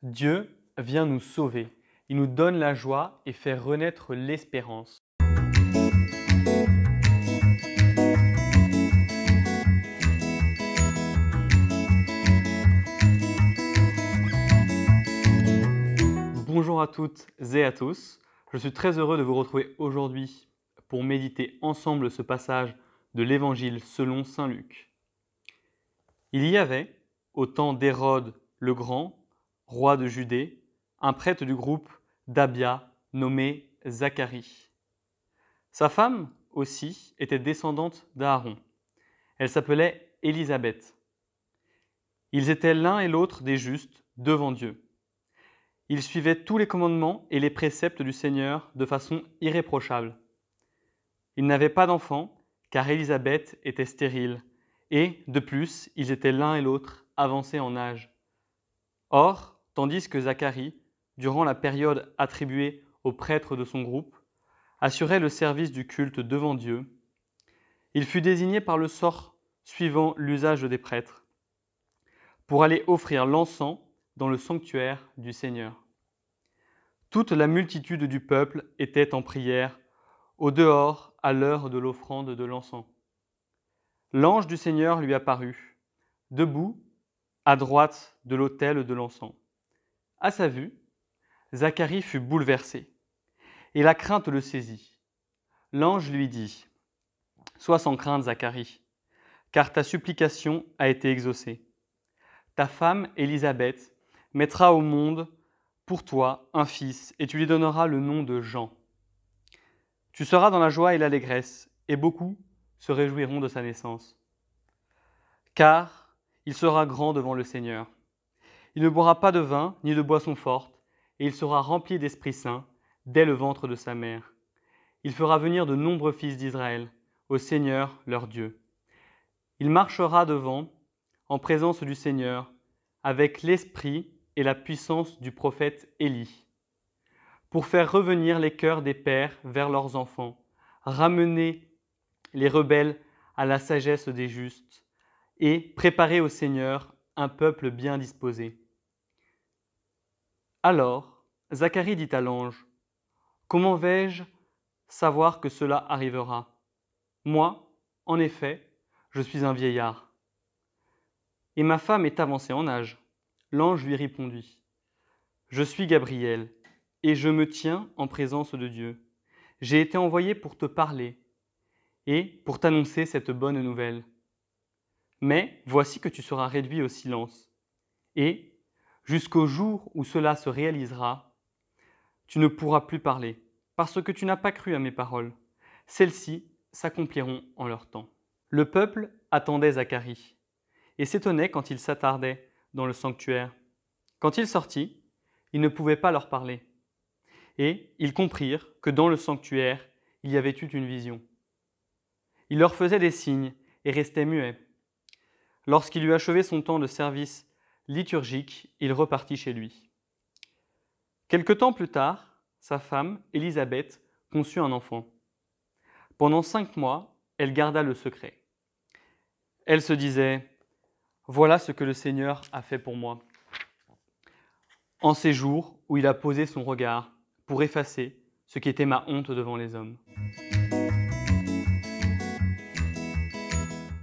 Dieu vient nous sauver. Il nous donne la joie et fait renaître l'espérance. Bonjour à toutes et à tous. Je suis très heureux de vous retrouver aujourd'hui pour méditer ensemble ce passage de l'Évangile selon saint Luc. Il y avait, au temps d'Hérode le Grand, roi de Judée, un prêtre du groupe d'Abia nommé Zacharie. Sa femme aussi était descendante d'Aaron. Elle s'appelait Élisabeth. Ils étaient l'un et l'autre des justes devant Dieu. Ils suivaient tous les commandements et les préceptes du Seigneur de façon irréprochable. Ils n'avaient pas d'enfants, car Élisabeth était stérile, et, de plus, ils étaient l'un et l'autre avancés en âge. Or, tandis que Zacharie, durant la période attribuée aux prêtres de son groupe, assurait le service du culte devant Dieu, il fut désigné par le sort suivant l'usage des prêtres, pour aller offrir l'encens dans le sanctuaire du Seigneur. Toute la multitude du peuple était en prière, au dehors à l'heure de l'offrande de l'encens. L'ange du Seigneur lui apparut, debout, à droite de l'autel de l'encens. À sa vue, Zacharie fut bouleversé, et la crainte le saisit. L'ange lui dit : « Sois sans crainte, Zacharie, car ta supplication a été exaucée. Ta femme, Élisabeth, mettra au monde pour toi un fils, et tu lui donneras le nom de Jean. Tu seras dans la joie et l'allégresse, et beaucoup se réjouiront de sa naissance. Car il sera grand devant le Seigneur. Il ne boira pas de vin ni de boisson forte, et il sera rempli d'Esprit Saint dès le ventre de sa mère. Il fera venir de nombreux fils d'Israël, au Seigneur leur Dieu. Il marchera devant, en présence du Seigneur, avec l'esprit et la puissance du prophète Élie, pour faire revenir les cœurs des pères vers leurs enfants, ramener les rebelles à la sagesse des justes, et préparer au Seigneur un peuple bien disposé. Alors, Zacharie dit à l'ange : « Comment vais-je savoir que cela arrivera ? Moi, en effet, je suis un vieillard. Et ma femme est avancée en âge. » L'ange lui répondit : « Je suis Gabriel, et je me tiens en présence de Dieu. J'ai été envoyé pour te parler et pour t'annoncer cette bonne nouvelle. Mais voici que tu seras réduit au silence. Et, jusqu'au jour où cela se réalisera, tu ne pourras plus parler, parce que tu n'as pas cru à mes paroles. Celles-ci s'accompliront en leur temps. » Le peuple attendait Zacharie, et s'étonnait quand il s'attardait dans le sanctuaire. Quand il sortit, il ne pouvait pas leur parler. Et ils comprirent que dans le sanctuaire, il y avait eu une vision. Il leur faisait des signes et restait muet. Lorsqu'il eut achevé son temps de service liturgique, il repartit chez lui. Quelque temps plus tard, sa femme, Élisabeth, conçut un enfant. Pendant 5 mois, elle garda le secret. Elle se disait : « Voilà ce que le Seigneur a fait pour moi. » En ces jours où il a posé son regard pour effacer ce qui était ma honte devant les hommes.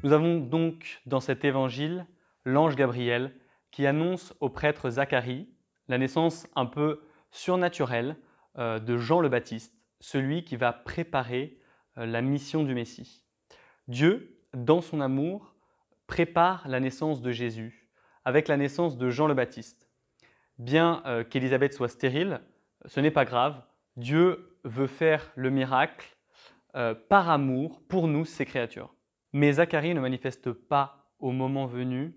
Nous avons donc dans cet évangile l'ange Gabriel qui annonce au prêtre Zacharie la naissance un peu surnaturelle de Jean le Baptiste, celui qui va préparer la mission du Messie. Dieu, dans son amour, prépare la naissance de Jésus avec la naissance de Jean le Baptiste. Bien qu'Élisabeth soit stérile, ce n'est pas grave. Dieu veut faire le miracle par amour pour nous, ses créatures. Mais Zacharie ne manifeste pas au moment venu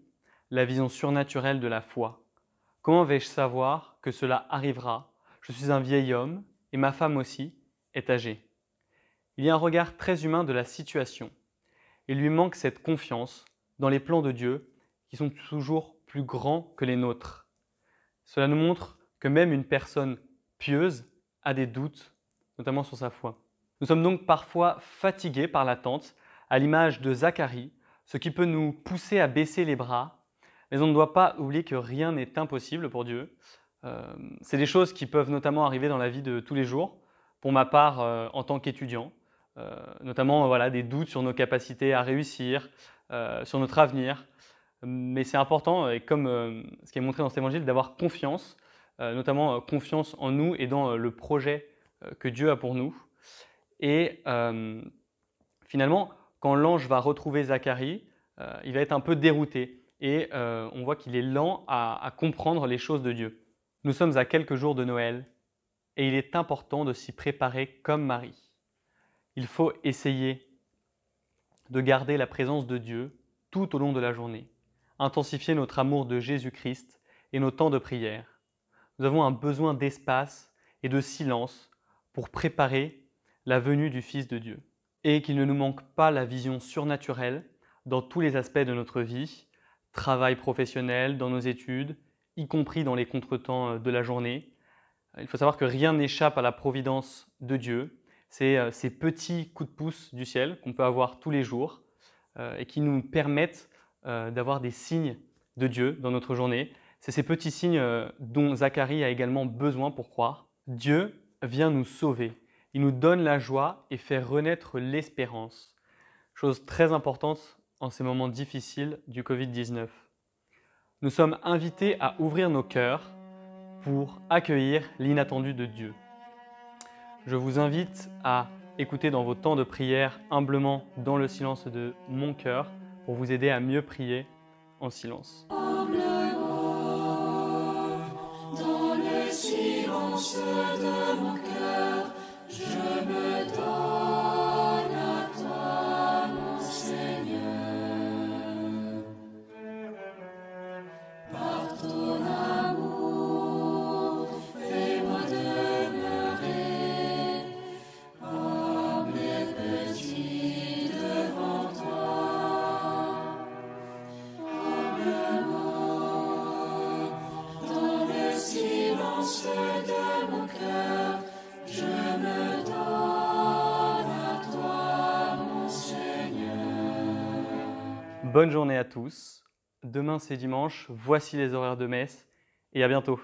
la vision surnaturelle de la foi. Comment vais-je savoir que cela arrivera ? Je suis un vieil homme et ma femme aussi est âgée. Il y a un regard très humain de la situation. Il lui manque cette confiance dans les plans de Dieu qui sont toujours plus grands que les nôtres. Cela nous montre que même une personne pieuse a des doutes, notamment sur sa foi. Nous sommes donc parfois fatigués par l'attente, à l'image de Zacharie, ce qui peut nous pousser à baisser les bras, mais on ne doit pas oublier que rien n'est impossible pour Dieu. C'est des choses qui peuvent notamment arriver dans la vie de tous les jours. Pour ma part, en tant qu'étudiant, notamment voilà, des doutes sur nos capacités à réussir, sur notre avenir. Mais c'est important, et comme ce qui est montré dans cet évangile, d'avoir confiance, notamment confiance en nous et dans le projet que Dieu a pour nous. Et finalement, quand l'ange va retrouver Zacharie, il va être un peu dérouté et on voit qu'il est lent à comprendre les choses de Dieu. Nous sommes à quelques jours de Noël et il est important de s'y préparer comme Marie. Il faut essayer de garder la présence de Dieu tout au long de la journée, intensifier notre amour de Jésus-Christ et nos temps de prière. Nous avons un besoin d'espace et de silence pour préparer la venue du Fils de Dieu. Et qu'il ne nous manque pas la vision surnaturelle dans tous les aspects de notre vie, travail professionnel, dans nos études, y compris dans les contretemps de la journée. Il faut savoir que rien n'échappe à la providence de Dieu. C'est ces petits coups de pouce du ciel qu'on peut avoir tous les jours et qui nous permettent d'avoir des signes de Dieu dans notre journée. C'est ces petits signes dont Zacharie a également besoin pour croire. Dieu vient nous sauver. Il nous donne la joie et fait renaître l'espérance. Chose très importante en ces moments difficiles du Covid-19. Nous sommes invités à ouvrir nos cœurs pour accueillir l'inattendu de Dieu. Je vous invite à écouter dans vos temps de prière humblement dans le silence de mon cœur pour vous aider à mieux prier en silence. Dans le silence de mon cœur, je me donne à toi, mon Seigneur. Par ton amour, fais-moi demeurer humble et petit devant toi. Humblement, dans le silence de mon cœur, je me donne à toi, mon Seigneur. Bonne journée à tous. Demain c'est dimanche, voici les horaires de messe et à bientôt.